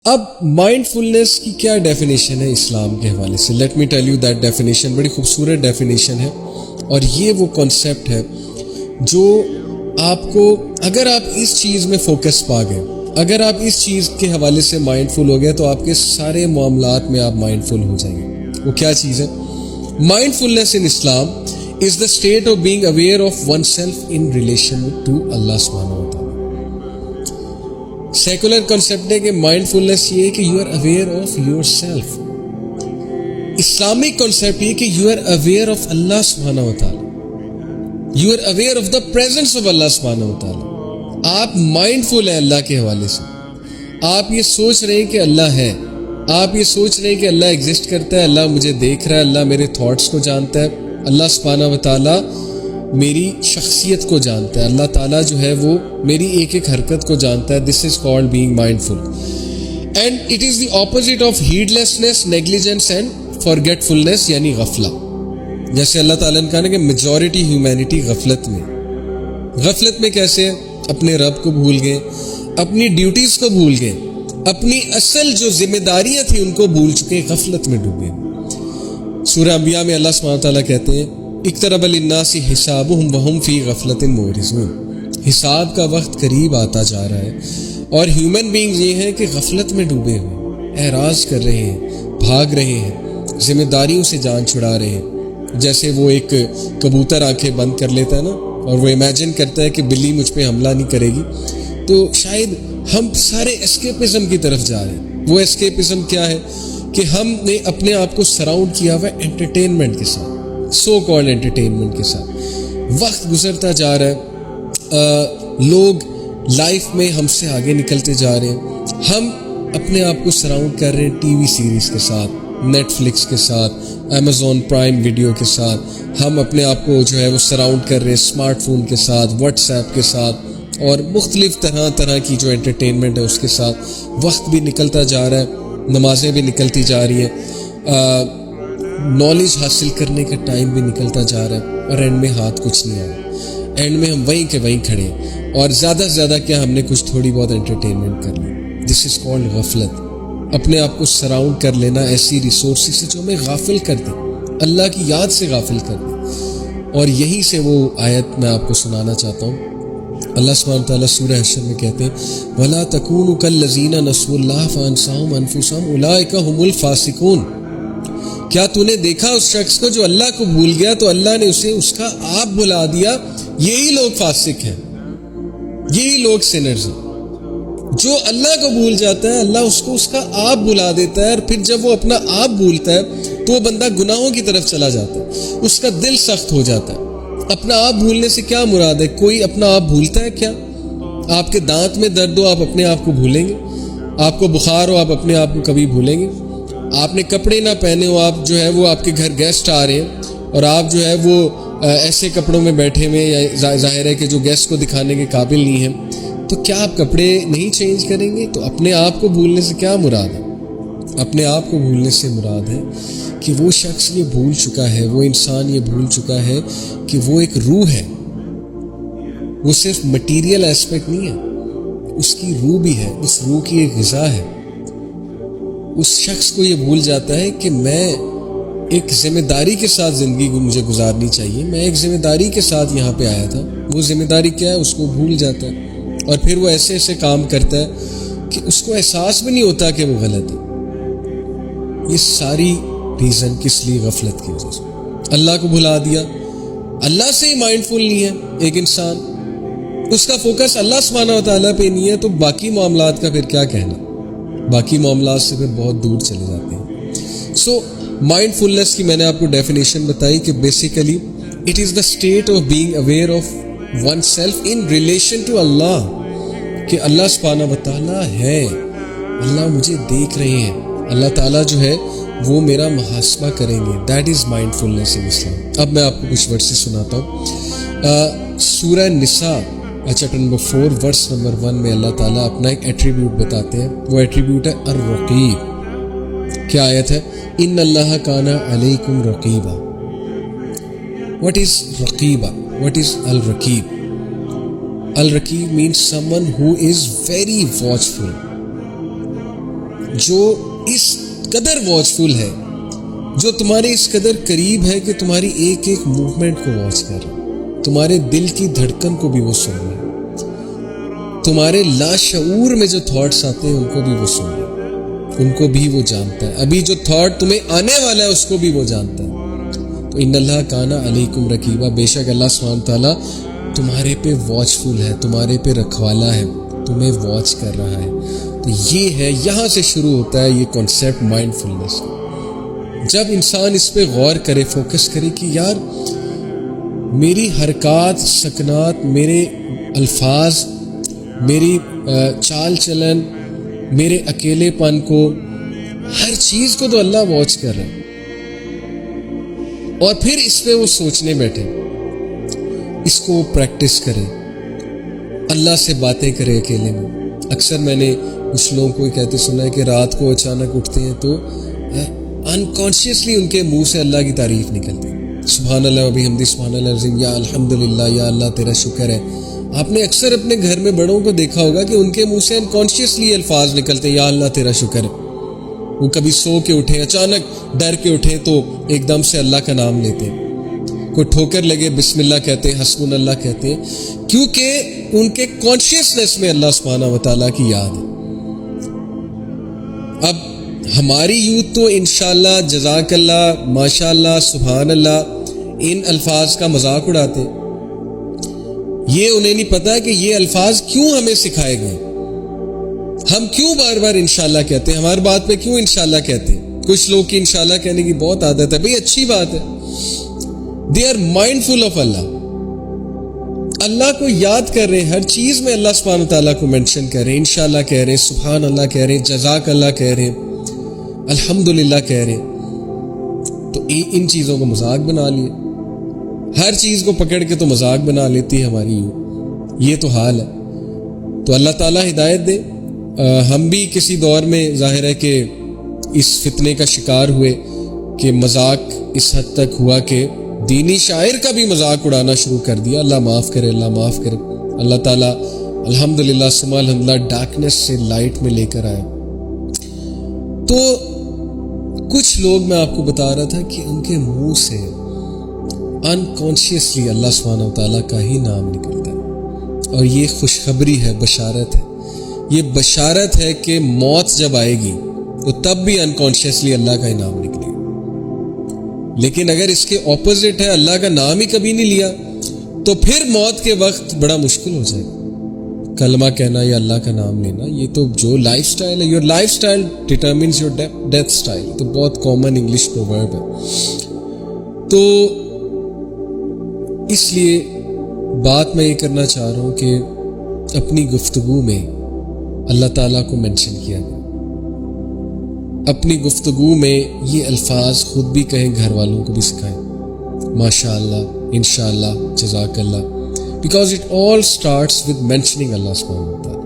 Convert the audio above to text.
اب مائنڈ فلنس کی کیا ڈیفینیشن ہے اسلام کے حوالے سے؟ Let me tell you that definition. بڑی خوبصورت ڈیفینیشن ہے، اور یہ وہ کانسیپٹ ہے جو آپ کو، اگر آپ اس چیز میں فوکس پا گئے، اگر آپ اس چیز کے حوالے سے مائنڈ فل ہو گئے، تو آپ کے سارے معاملات میں آپ مائنڈ فل ہو جائیں گے. وہ کیا چیز ہے؟ Mindfulness in Islam is the state of being aware of oneself in relation to Allah سبحانہ و تعالیٰ. سیکولر کنسیپٹ ہے کہ مائنڈ فلنس یہ ہے کہ you are aware of yourself. Islamic concept یہ کہ you are aware of Allah سبحانہ و تعالیٰ، you are aware of the presence of Allah سبحانہ و تعالیٰ. آپ مائنڈ فل ہیں اللہ کے حوالے سے، آپ یہ سوچ رہے ہیں کہ اللہ ہے، آپ یہ سوچ رہے ہیں کہ اللہ ایگزسٹ کرتا ہے، اللہ مجھے دیکھ رہا ہے، اللہ میرے تھاٹس کو جانتا ہے، اللہ سبحانہ و تعالیٰ میری شخصیت کو جانتا ہے، اللہ تعالیٰ جو ہے وہ میری ایک ایک حرکت کو جانتا ہے. This is called being mindful. And it is the opposite of heedlessness, negligence and forgetfulness, یعنی غفلہ. جیسے اللہ تعالیٰ نے کہا نا کہ میجورٹی ہیومینٹی غفلت میں. غفلت میں کیسے؟ اپنے رب کو بھول گئے، اپنی ڈیوٹیز کو بھول گئے، اپنی اصل جو ذمہ داریاں تھیں ان کو بھول چکے، غفلت میں ڈوبے. سورہ انبیاء میں اللہ سبحانہ تعالیٰ کہتے ہیں اقترب للناس حسابهم وهم فی غفلۃ معرضون. حساب کا وقت قریب آتا جا رہا ہے، اور ہیومن بینگز یہ ہیں کہ غفلت میں ڈوبے ہوئے، اعراض کر رہے ہیں، بھاگ رہے ہیں، ذمہ داریوں سے جان چھڑا رہے ہیں. جیسے وہ ایک کبوتر آنکھیں بند کر لیتا ہے نا، اور وہ امیجن کرتا ہے کہ بلی مجھ پہ حملہ نہیں کرے گی. تو شاید ہم سارے اسکیپزم کی طرف جا رہے ہیں. وہ اسکیپزم کیا ہے کہ ہم نے اپنے آپ کو سراؤنڈ کیا ہوا ہے انٹرٹینمنٹ کے ساتھ، سو کالڈ انٹرٹینمنٹ کے ساتھ. وقت گزرتا جا رہا ہے، لوگ لائف میں ہم سے آگے نکلتے جا رہے ہیں. ہم اپنے آپ کو سراؤنڈ کر رہے ہیں ٹی وی سیریز کے ساتھ، نیٹ فلکس کے ساتھ، امیزون پرائم ویڈیو کے ساتھ. ہم اپنے آپ کو جو ہے وہ سراؤنڈ کر رہے ہیں اسمارٹ فون کے ساتھ، واٹس ایپ کے ساتھ، اور مختلف طرح کی جو انٹرٹینمنٹ ہے اس کے ساتھ. وقت بھی نکلتا جا رہا ہے، نمازیں بھی نکلتی جا رہی ہیں، نالج حاصل کرنے کا ٹائم بھی نکلتا جا رہا ہے، اور اینڈ میں ہاتھ کچھ نہیں آ رہا. اینڈ میں ہم وہیں کے وہیں کھڑے ہیں، اور زیادہ سے زیادہ کیا ہم نے کچھ تھوڑی بہت انٹرٹینمنٹ کر لی. دس از کالڈ غفلت. اپنے آپ کو سراؤنڈ کر لینا ایسی ریسورسز سے جو ہمیں غافل کر دیں، اللہ کی یاد سے غافل کر دیں. اور یہیں سے وہ آیت میں آپ کو سنانا چاہتا ہوں. اللہ سبحانہ تعالیٰ سورہ حشر میں کہتے ہیں وَلَا تَكُونُوا كَالَّذِينَ نَسُوا اللَّهَ فَأَنسَاهُمْ أَنفُسَهُمْ أُولَٰئِكَ هُمُ الْفَاسِقُونَ. کیا تو نے دیکھا اس شخص کو جو اللہ کو بھول گیا تو اللہ نے اسے اس کا آپ بھلا دیا؟ یہی لوگ فاسق ہیں، یہی لوگ سینرز ہیں. جو اللہ کو بھول جاتا ہے اللہ اس کو اس کا آپ بھلا دیتا ہے، اور پھر جب وہ اپنا آپ بھولتا ہے تو وہ بندہ گناہوں کی طرف چلا جاتا ہے، اس کا دل سخت ہو جاتا ہے. اپنا آپ بھولنے سے کیا مراد ہے؟ کوئی اپنا آپ بھولتا ہے کیا؟ آپ کے دانت میں درد ہو آپ اپنے آپ کو بھولیں گے؟ آپ کو بخار ہو آپ اپنے آپ کو کبھی بھولیں گے؟ آپ نے کپڑے نہ پہنے ہو، آپ جو ہے وہ آپ کے گھر گیسٹ آ رہے ہیں اور آپ جو ہے وہ ایسے کپڑوں میں بیٹھے ہوئے، یا ظاہر ہے کہ جو گیسٹ کو دکھانے کے قابل نہیں ہیں، تو کیا آپ کپڑے نہیں چینج کریں گے؟ تو اپنے آپ کو بھولنے سے کیا مراد ہے؟ اپنے آپ کو بھولنے سے مراد ہے کہ وہ شخص یہ بھول چکا ہے، وہ انسان یہ بھول چکا ہے کہ وہ ایک روح ہے. وہ صرف مٹیریل ایسپیکٹ نہیں ہے، اس کی روح بھی ہے، اس روح کی ایک غذا ہے. اس شخص کو یہ بھول جاتا ہے کہ میں ایک ذمہ داری کے ساتھ زندگی کو مجھے گزارنی چاہیے، میں ایک ذمہ داری کے ساتھ یہاں پہ آیا تھا. وہ ذمہ داری کیا ہے اس کو بھول جاتا ہے، اور پھر وہ ایسے ایسے کام کرتا ہے کہ اس کو احساس بھی نہیں ہوتا کہ وہ غلط ہے. یہ ساری ریزن کس لیے؟ غفلت کی وجہ سے. اللہ کو بھلا دیا. اللہ سے ہی مائنڈ فل نہیں ہے ایک انسان، اس کا فوکس اللہ سبحانہ و تعالیٰ پہ نہیں ہے، تو باقی معاملات کا پھر کیا کہنا؟ باقی معاملات سے پھر بہت دور چلے جاتے ہیں. سو مائنڈ فلنس کی میں نے آپ کو ڈیفینیشن بتائی کہ basically it is the state of being aware of oneself in relation to Allah, کہ اللہ سبحانہ و تعالیٰ ہے، اللہ مجھے دیکھ رہے ہیں، اللہ تعالیٰ جو ہے وہ میرا محاسبہ کریں گے. دیٹ از مائنڈ فلنس ان اسلام. اب میں آپ کو کچھ ورسز سناتا ہوں. سورہ نساء چیپٹر نمبر 4 ورس نمبر 1 میں اللہ تعالیٰ اپنا ایک ایٹریبیوٹ بتاتے ہیں. وہ ایٹریبیوٹ ہے الرقیب. کیا آیت ہے؟ ان اللہ کان علیکم رقیبا. What is رقیبا؟ What is الرقیب؟ الرقیب means someone who is very watchful. جو اس قدر واچفل ہے، جو تمہارے اس قدر قریب ہے کہ تمہاری ایک ایک موومنٹ کو واچ کر رہا ہے، تمہارے دل کی دھڑکن کو بھی وہ سن رہا ہے، تمہارے لاشعور میں جو تھاٹس آتے ہیں ان کو بھی وہ سن رہا ہے، ان کو بھی وہ جانتا ہے، ابھی جو تھاٹ تمہیں آنے والا ہے اس کو بھی وہ جانتا ہے۔ تو ان اللہ کان علیکم رقیبا، بے شک اللہ سبحانہ تعالیٰ تمہارے پہ واچفل ہے، تمہارے پہ رکھوالا ہے، تمہیں واچ کر رہا ہے۔ تو یہ ہے، یہاں سے شروع ہوتا ہے یہ کانسیپٹ مائنڈ فلنس کا۔ جب انسان اس پہ غور کرے، فوکس کرے کہ یار میری حرکات، سکنات، میرے الفاظ، میری چال چلن، میرے اکیلے پن کو، ہر چیز کو تو اللہ واچ کر رہا ہے، اور پھر اس پہ وہ سوچنے بیٹھے، اس کو پریکٹس کرے، اللہ سے باتیں کرے اکیلے میں۔ اکثر میں نے کچھ لوگوں کو کہتے سنا ہے کہ رات کو اچانک اٹھتے ہیں تو انکانشیسلی ان کے منہ سے اللہ کی تعریف نکلتی، سبحان اللہ و بحمدہ، سبحان اللہ العظیم، یا الحمدللہ، یا اللہ تیرا شکر ہے۔ آپ نے اکثر اپنے گھر میں بڑوں کو دیکھا ہوگا کہ ان کے منہ سے انکانشیسلی الفاظ نکلتے ہیں، یا اللہ تیرا شکر ہے۔ وہ کبھی سو کے اٹھیں، اچانک ڈر کے اٹھیں تو ایک دم سے اللہ کا نام لیتے ہیں، کوئی ٹھوکر لگے بسم اللہ کہتے ہیں، حسبنا اللہ کہتے ہیں، کیونکہ ان کے کانشیسنس میں اللہ سبحانہ و تعالیٰ کی یاد ہے۔ اب ہماری یوتھ تو انشاءاللہ، جزاک اللہ، ماشاء اللہ، سبحان اللہ، ان الفاظ کا مذاق اڑاتے، یہ انہیں نہیں پتا کہ یہ الفاظ کیوں ہمیں سکھائے گئے، ہم کیوں بار بار انشاءاللہ کہتے ہیں، ہماری بات پہ کیوں انشاءاللہ کہتے ہیں۔ کچھ لوگ کی انشاءاللہ کہنے کی بہت عادت ہے، بھئی اچھی بات ہے، دے آر مائنڈفل آف اللہ، اللہ کو یاد کر رہے ہیں، ہر چیز میں اللہ سبحانہ تعالیٰ کو مینشن کر رہے ہیں، انشاءاللہ کہہ رہے ہیں، سبحان اللہ کہہ رہے ہیں، جزاک اللہ کہہ رہے ہیں، الحمدللہ کہہ رہے ہیں۔ تو ان چیزوں کو مذاق بنا لیے، ہر چیز کو پکڑ کے تو مذاق بنا لیتی ہے ہماری، یہ تو حال ہے۔ تو اللہ تعالیٰ ہدایت دے۔ ہم بھی کسی دور میں ظاہر ہے کہ اس فتنے کا شکار ہوئے کہ مذاق اس حد تک ہوا کہ دینی شاعر کا بھی مذاق اڑانا شروع کر دیا۔ اللہ معاف کرے، اللہ معاف کرے۔ اللہ تعالیٰ الحمدللہ ثم الحمدللہ ڈارکنیس سے لائٹ میں لے کر آئے۔ تو کچھ لوگ، میں آپ کو بتا رہا تھا کہ ان کے منہ سے انکانشیسلی اللہ سبحانہ تعالیٰ کا ہی نام نکلتا ہے، اور یہ خوشخبری ہے، بشارت ہے، یہ بشارت ہے کہ موت جب آئے گی تو تب بھی انکانشیسلی اللہ کا ہی نام نکلے گا۔ لیکن اگر اس کے اپوزٹ ہے، اللہ کا نام ہی کبھی نہیں لیا، تو پھر موت کے وقت بڑا مشکل ہو جائے گا کلمہ کہنا یا اللہ کا نام لینا۔ یہ تو جو لائف سٹائل ہے، your life style determines your death style, تو بہت کامن انگلش پروورب ہے۔ تو اس لیے بات میں یہ کرنا چاہ رہا ہوں کہ اپنی گفتگو میں اللہ تعالیٰ کو مینشن کیا گیا، اپنی گفتگو میں یہ الفاظ خود بھی کہیں، گھر والوں کو بھی سکھائیں، ماشاء اللہ، انشاء اللہ، جزاک اللہ، because it all starts with mentioning Allah سبحانہ وتعالیٰ۔